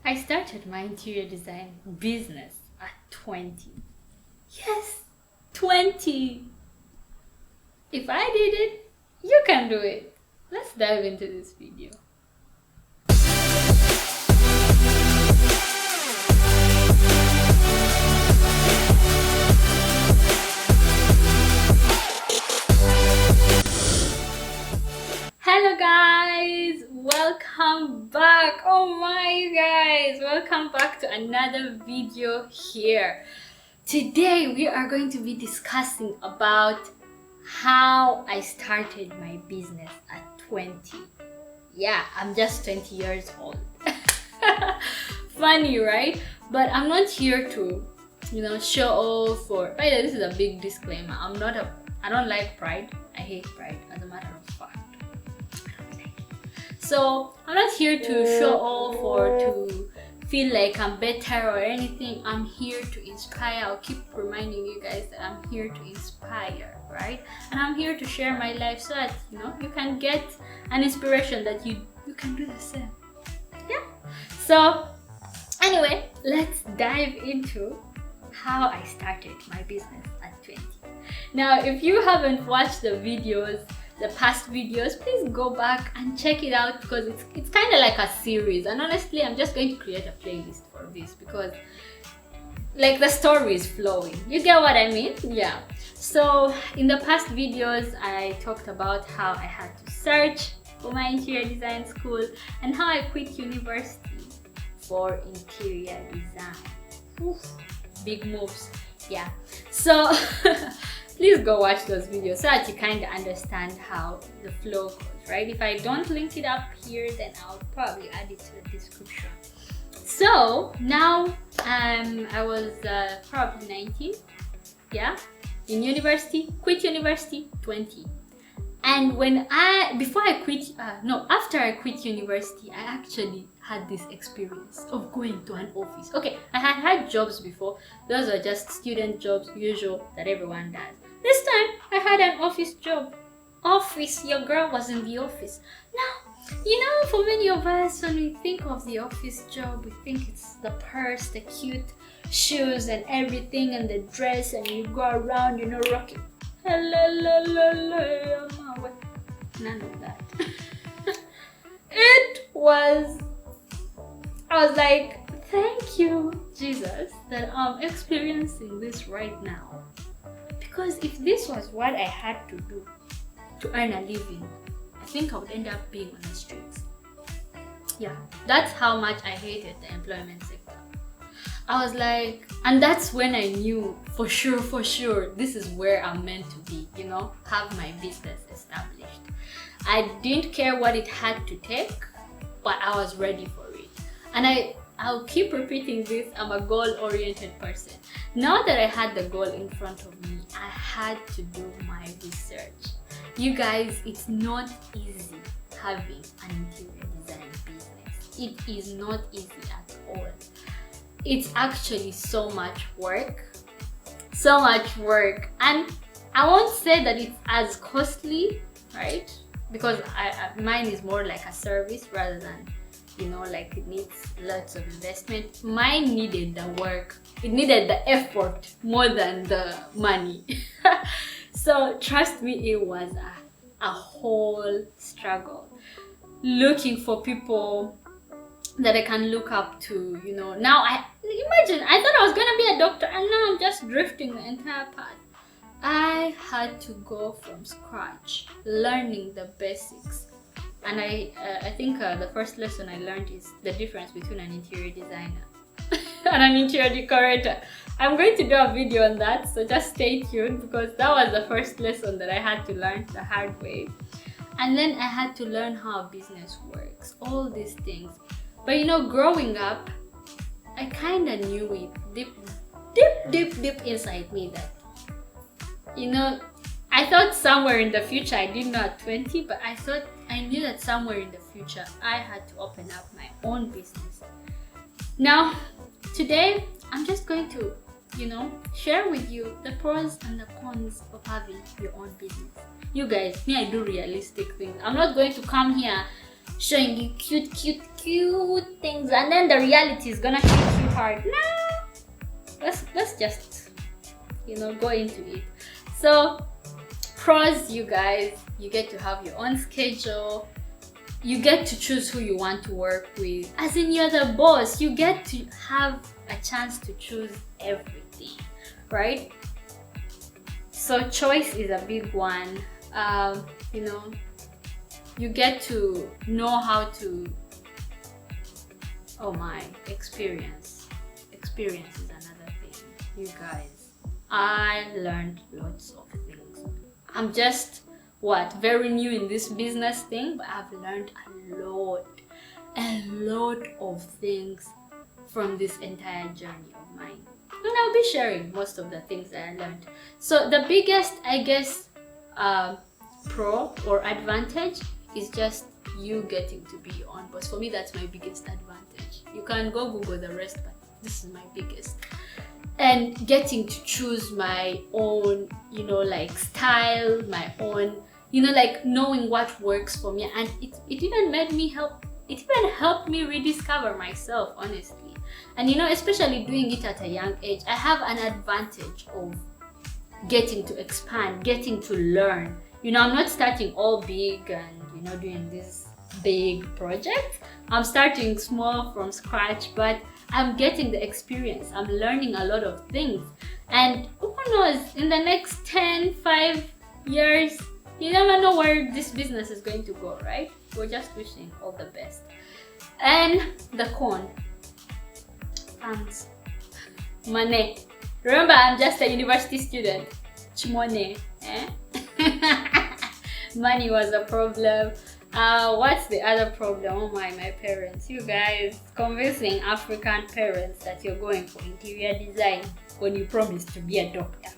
I started my interior design business at 20. Yes, 20. If I did it, you can do it. Let's dive into this video. Hello guys, welcome back. Oh my, you guys, welcome back to another video here. Today we are going to be discussing about how I started my business at 20. Yeah, I'm just 20 years old. Funny, right? But I'm not here to, show off or. By the way, this is a big disclaimer. I don't like pride. I hate pride, as a matter of fact. So I'm not here to show off or to feel like I'm better or anything. I'm here to inspire. I'll keep reminding you guys that I'm here to inspire, right? And I'm here to share my life so that you can get an inspiration that you can do the same. Yeah. So anyway, let's dive into how I started my business at 20. Now, if you haven't watched the past videos, please go back and check it out because it's kind of like a series, and honestly I'm just going to create a playlist for this because like the story is flowing. You get what I mean? Yeah. So in the past videos I talked about how I had to search for my interior design school and how I quit university for interior design. Oof, big moves. Yeah. So please go watch those videos so that you kind of understand how the flow goes, right? If I don't link it up here, then I'll probably add it to the description. So now I was probably 19, yeah, in university, quit university, 20. And after I quit university, I actually had this experience of going to an office. Okay, I had jobs before. Those are just student jobs, usual that everyone does. This time, I had an office job. Office, your girl was in the office. Now, for many of us, when we think of the office job, we think it's the purse, the cute shoes and everything, and the dress, and you go around, rocking. None of that. I was like, thank you, Jesus, that I'm experiencing this right now. Because if this was what I had to do to earn a living, I think I would end up being on the streets. Yeah, that's how much I hated the employment sector. I was like, and that's when I knew for sure, this is where I'm meant to be, have my business established. I didn't care what it had to take, but I was ready for it. And I'll keep repeating this, I'm a goal-oriented person. Now that I had the goal in front of me, I had to do my research. You guys, it's not easy having an interior design business. It is not easy at all. It's actually so much work. And I won't say that it's as costly, right? Because mine is more like a service rather than like it needs lots of investment. Mine needed the work. It needed the effort more than the money. So trust me, it was a whole struggle. Looking for people that I can look up to, Now I thought I was gonna be a doctor and now I'm just drifting the entire path. I had to go from scratch, learning the basics. And I think the first lesson I learned is the difference between an interior designer and an interior decorator. I'm going to do a video on that, so just stay tuned because that was the first lesson that I had to learn the hard way. And then I had to learn how business works, all these things. But growing up, I kind of knew it deep inside me that, I thought somewhere in the future, I didn't know at 20, but I knew that somewhere in the future, I had to open up my own business. Now, today, I'm just going to, share with you the pros and the cons of having your own business. You guys, I do realistic things. I'm not going to come here showing you cute things, and then the reality is gonna hit you hard. Nah, let's just go into it. So pros, you guys, you get to have your own schedule. You get to choose who you want to work with. As in, you're the boss. You get to have a chance to choose everything, right? So choice is a big one. You get to know how to, oh my, experience is another thing. You guys, I learned lots of things. I'm just very new in this business thing, but I've learned a lot of things from this entire journey of mine, and I'll be sharing most of the things that I learned. So the biggest, I guess, pro or advantage is just you getting to be your own boss. For me, that's my biggest advantage. You can go Google the rest, but this is my biggest. And getting to choose my own, style, my own, knowing what works for me. And it even helped me rediscover myself, honestly. And especially doing it at a young age, I have an advantage of getting to expand, getting to learn. I'm not starting all big and doing this big project. I'm starting small from scratch, but I'm getting the experience. I'm learning a lot of things. And who knows, in the next 5 years, you never know where this business is going to go, right? We're just wishing all the best. And the con, funds, money. Remember, I'm just a university student. Chimone, eh? Money was a problem. What's the other problem? Oh my parents. You guys, convincing African parents that you're going for interior design when you promised to be a doctor.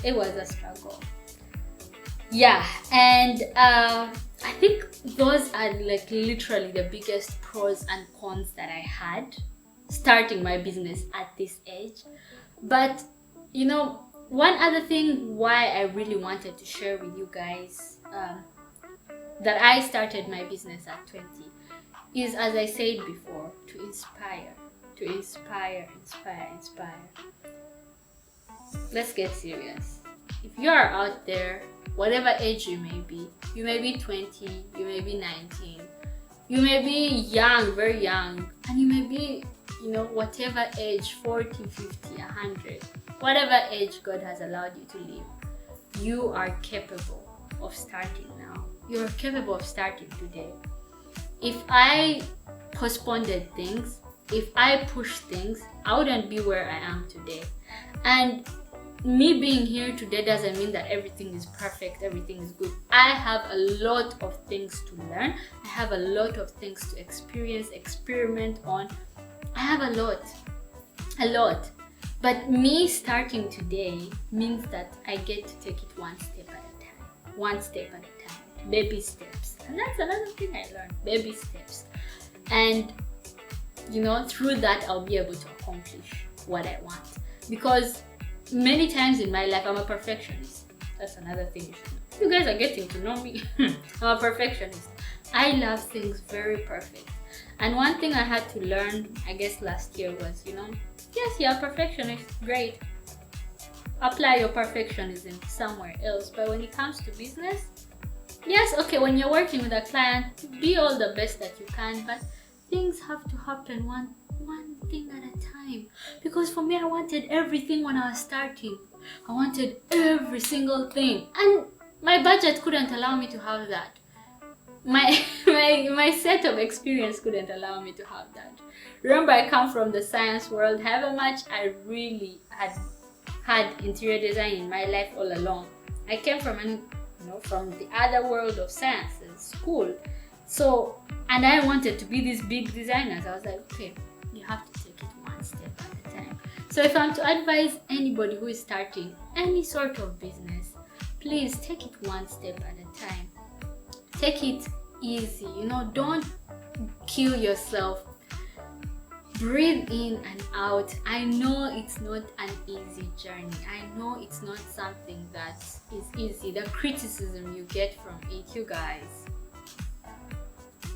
It was a struggle. Yeah, and I think those are literally the biggest pros and cons that I had starting my business at this age. But one other thing why I really wanted to share with you guys that I started my business at 20 is, as I said before, to inspire. Let's get serious. If you are out there, whatever age you may be 20, you may be 19, you may be young, very young, and you may be, whatever age, 40, 50, 100, whatever age God has allowed you to live, you are capable of starting now. You're capable of starting today. If I postponed things, if I pushed things, I wouldn't be where I am today. And me being here today doesn't mean that everything is perfect, everything is good. I have a lot of things to learn. I have a lot of things to experience, experiment on. I have a lot. But me starting today means that I get to take it one step at a time, baby steps. And that's another thing I learned, baby steps. And through that, I'll be able to accomplish what I want. Because many times in my life, I'm a perfectionist. That's another thing you should know. You guys are getting to know me. I'm a perfectionist. I love things very perfect. And one thing I had to learn, I guess last year was, yes, you're a perfectionist, great. Apply your perfectionism somewhere else. But when it comes to business, yes, okay, when you're working with a client, be all the best that you can, but things have to happen one thing at a time. Because for me, I wanted everything when I was starting. I wanted every single thing. And my budget couldn't allow me to have that. My set of experience couldn't allow me to have that. Remember, I come from the science world. However much I really had interior design in my life all along, I came from from the other world of sciences, school. So, and I wanted to be these big designers. I was like, okay, you have to take it one step at a time. So if I'm to advise anybody who is starting any sort of business, please take it one step at a time. Take it easy, don't kill yourself breathe in and out. I know it's not an easy journey. I know it's not something that is easy. The criticism you get from it, you guys,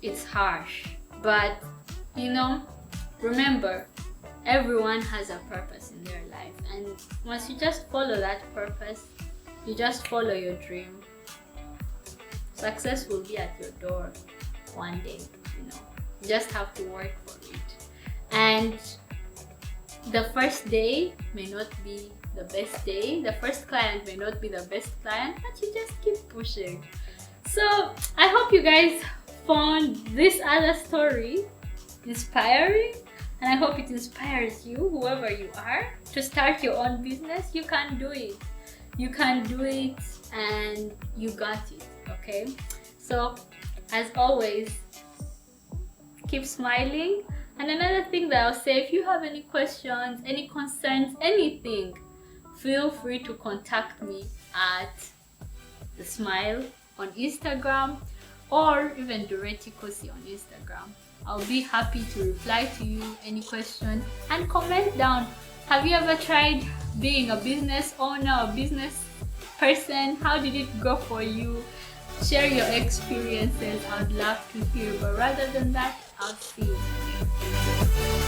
it's harsh. But remember, everyone has a purpose in their life, and once you just follow that purpose, you just follow your dream, success will be at your door one day. You just have to work for it. And the first day may not be the best day, the first client may not be the best client, but you just keep pushing. So I hope you guys found this other story inspiring, and I hope it inspires you, whoever you are, to start your own business. You can do it. You can do it, and you got it. Okay? So as always, keep smiling. And another thing that I'll say, if you have any questions, any concerns, anything, feel free to contact me at The Smile on Instagram, or even Doreti Kosi on Instagram. I'll be happy to reply to you, any question, and comment down. Have you ever tried being a business owner or business person? How did it go for you? Share your experiences. I'd love to hear. But rather than that, I'll see you.